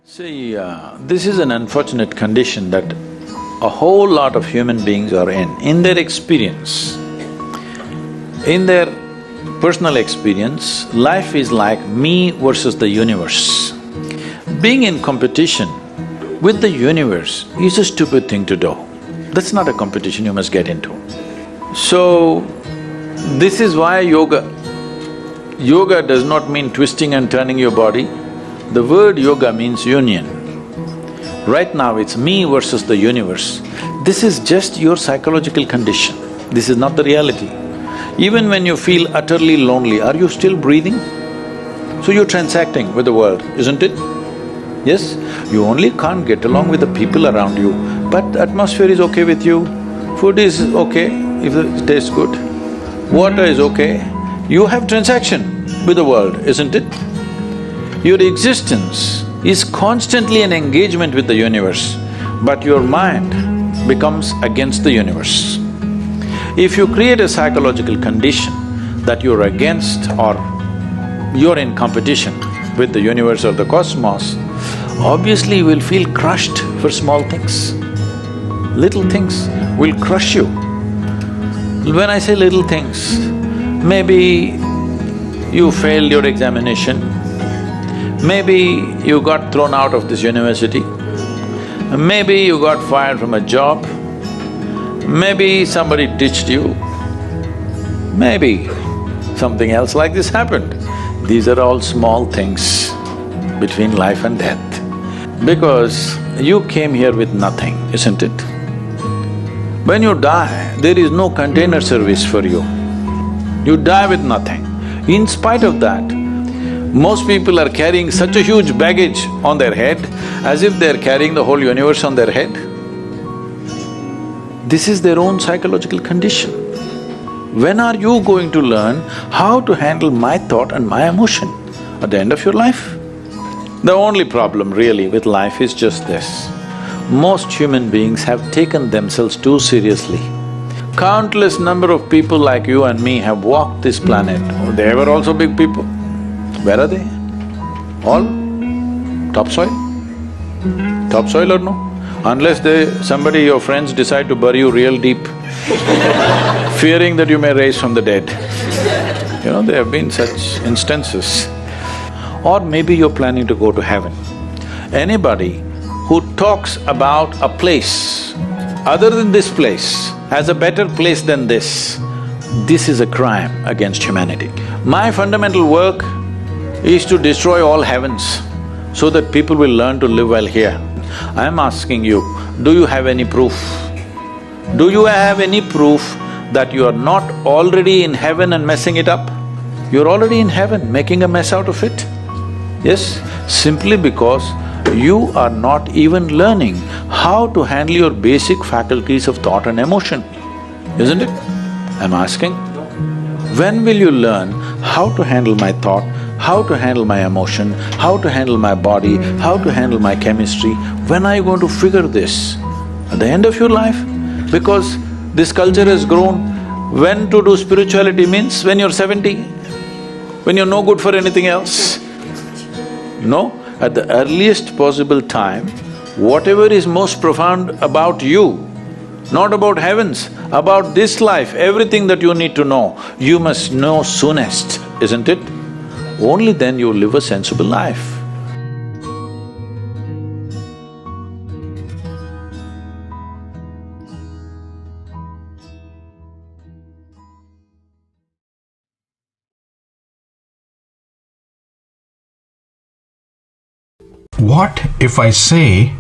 See, this is an unfortunate condition that a whole lot of human beings are in. In their experience, in their personal experience, life is like me versus the universe. Being in competition with the universe is a stupid thing to do. That's not a competition you must get into. So, this is why yoga. Yoga does not mean twisting and turning your body. The word yoga means union. Right now it's me versus the universe. This is just your psychological condition. This is not the reality. Even when you feel utterly lonely, are you still breathing? So you're transacting with the world, isn't it? Yes? You only can't get along with the people around you, but the atmosphere is okay with you, food is okay if it tastes good, water is okay. You have transaction with the world, isn't it? Your existence is constantly an engagement with the universe, but your mind becomes against the universe. If you create a psychological condition that you're against or you're in competition with the universe or the cosmos, obviously you will feel crushed for small things. Little things will crush you. When I say little things, maybe you failed your examination, maybe you got thrown out of this university, maybe you got fired from a job, maybe somebody ditched you, maybe something else like this happened. These are all small things between life and death. Because you came here with nothing, isn't it? When you die, there is no container service for you. You die with nothing. In spite of that, most people are carrying such a huge baggage on their head as if they're carrying the whole universe on their head. This is their own psychological condition. When are you going to learn how to handle my thought and my emotion? At the end of your life? The only problem really with life is just this. Most human beings have taken themselves too seriously. Countless number of people like you and me have walked this planet. They were also big people. Where are they? All topsoil? Topsoil or no? Unless somebody, your friends decide to bury you real deep, fearing that you may rise from the dead. You know, there have been such instances. Or maybe you're planning to go to heaven. Anybody who talks about a place other than this place as a better place than this is a crime against humanity. My fundamental work is to destroy all heavens so that people will learn to live well here. I'm asking you, do you have any proof? Do you have any proof that you are not already in heaven and messing it up? You're already in heaven, making a mess out of it. Yes, simply because you are not even learning how to handle your basic faculties of thought and emotion, isn't it? I'm asking. When will you learn how to handle my thought, how to handle my emotion, how to handle my body, how to handle my chemistry? When are you going to figure this? At the end of your life? Because this culture has grown, when to do spirituality means when you're 70, when you're no good for anything else. No, at the earliest possible time, whatever is most profound about you, not about heavens, about this life, everything that you need to know, you must know soonest, isn't it? Only then you live a sensible life. What if I say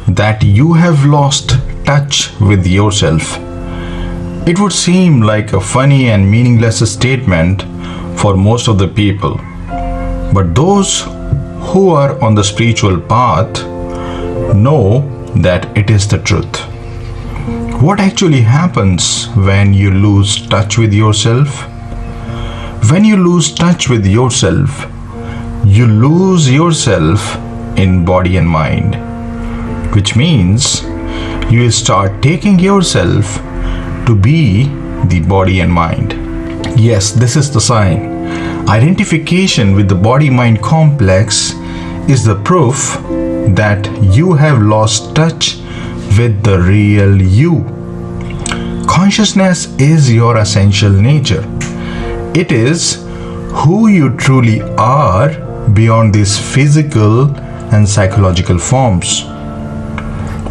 that you have lost touch with yourself? It would seem like a funny and meaningless statement for most of the people. But those who are on the spiritual path know that it is the truth. What actually happens when you lose touch with yourself? When you lose touch with yourself, you lose yourself in body and mind, which means you start taking yourself to be the body and mind. Yes, this is the sign. Identification with the body-mind complex is the proof that you have lost touch with the real you. Consciousness is your essential nature. It is who you truly are beyond these physical and psychological forms.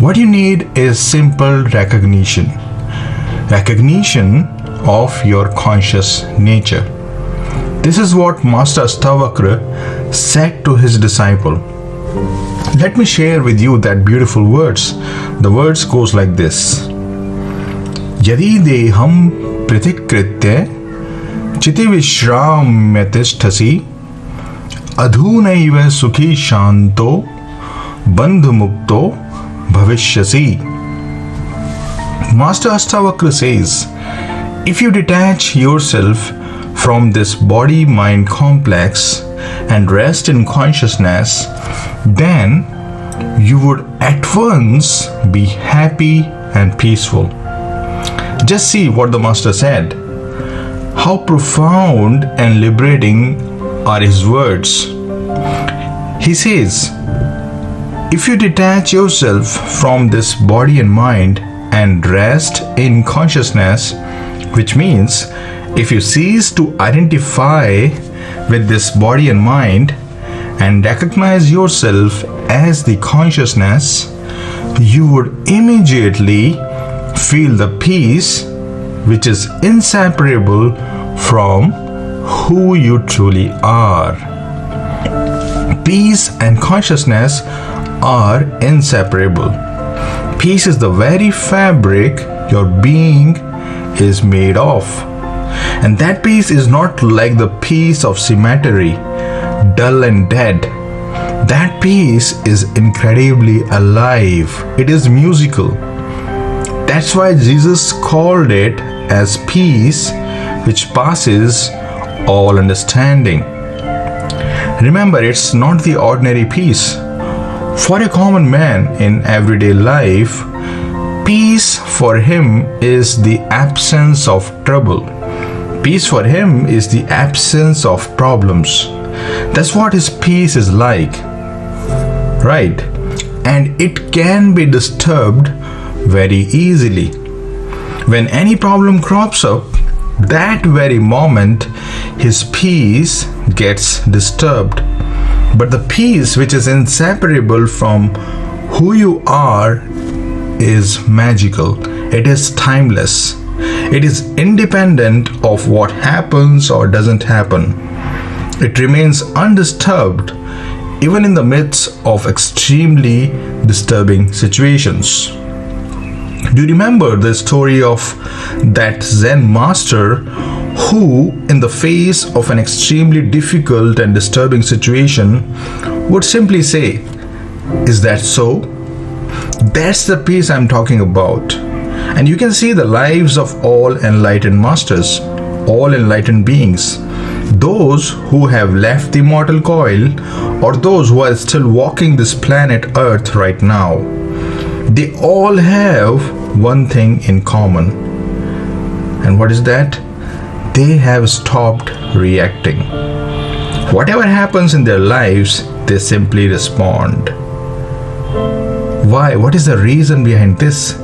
What you need is simple recognition. Recognition of your conscious nature. This is what Master Astavakra said to his disciple. Let me share with you that beautiful words. The words goes like this. Yadi deham pritikritya chiti vishramya tisthasi adhunaiva sukhi shanto bandhu mukto bhavishyasi. Master Astavakra says, if you detach yourself from this body-mind complex and rest in consciousness, then you would at once be happy and peaceful. Just see what the Master said. How profound and liberating are his words. He says, if you detach yourself from this body and mind and rest in consciousness, which means if you cease to identify with this body and mind and recognize yourself as the consciousness, you would immediately feel the peace which is inseparable from who you truly are. Peace and consciousness are inseparable. Peace is the very fabric your being is made of. And that peace is not like the peace of cemetery, dull and dead. That peace is incredibly alive. It is musical. That's why Jesus called it as peace which passes all understanding. Remember, it's not the ordinary peace. For a common man in everyday life, peace for him is the absence of trouble. Peace for him is the absence of problems. That's what his peace is like. Right? And it can be disturbed very easily. When any problem crops up, that very moment his peace gets disturbed. But the peace which is inseparable from who you are is magical. It is timeless. It is independent of what happens or doesn't happen. It remains undisturbed even in the midst of extremely disturbing situations. Do you remember the story of that Zen master who, in the face of an extremely difficult and disturbing situation, would simply say, "Is that so?" That's the peace I'm talking about. And you can see the lives of all enlightened masters, all enlightened beings, those who have left the mortal coil or those who are still walking this planet Earth right now. They all have one thing in common. And what is that? They have stopped reacting. Whatever happens in their lives, they simply respond. Why? What is the reason behind this?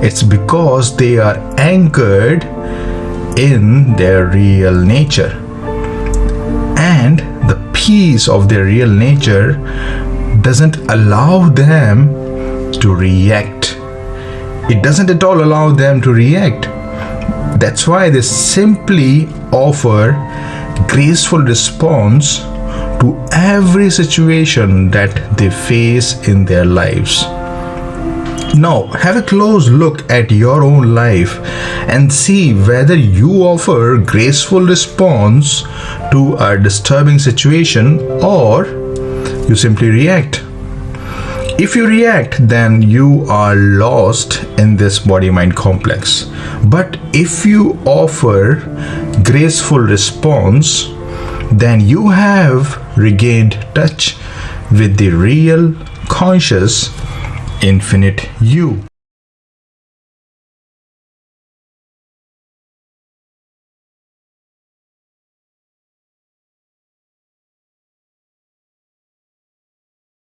It's because they are anchored in their real nature. And the peace of their real nature doesn't allow them to react. It doesn't at all allow them to react. That's why they simply offer graceful response to every situation that they face in their lives. Now, have a close look at your own life and see whether you offer graceful response to a disturbing situation or you simply react. If you react, then you are lost in this body-mind complex. But if you offer graceful response, then you have regained touch with the real, conscious, infinite you.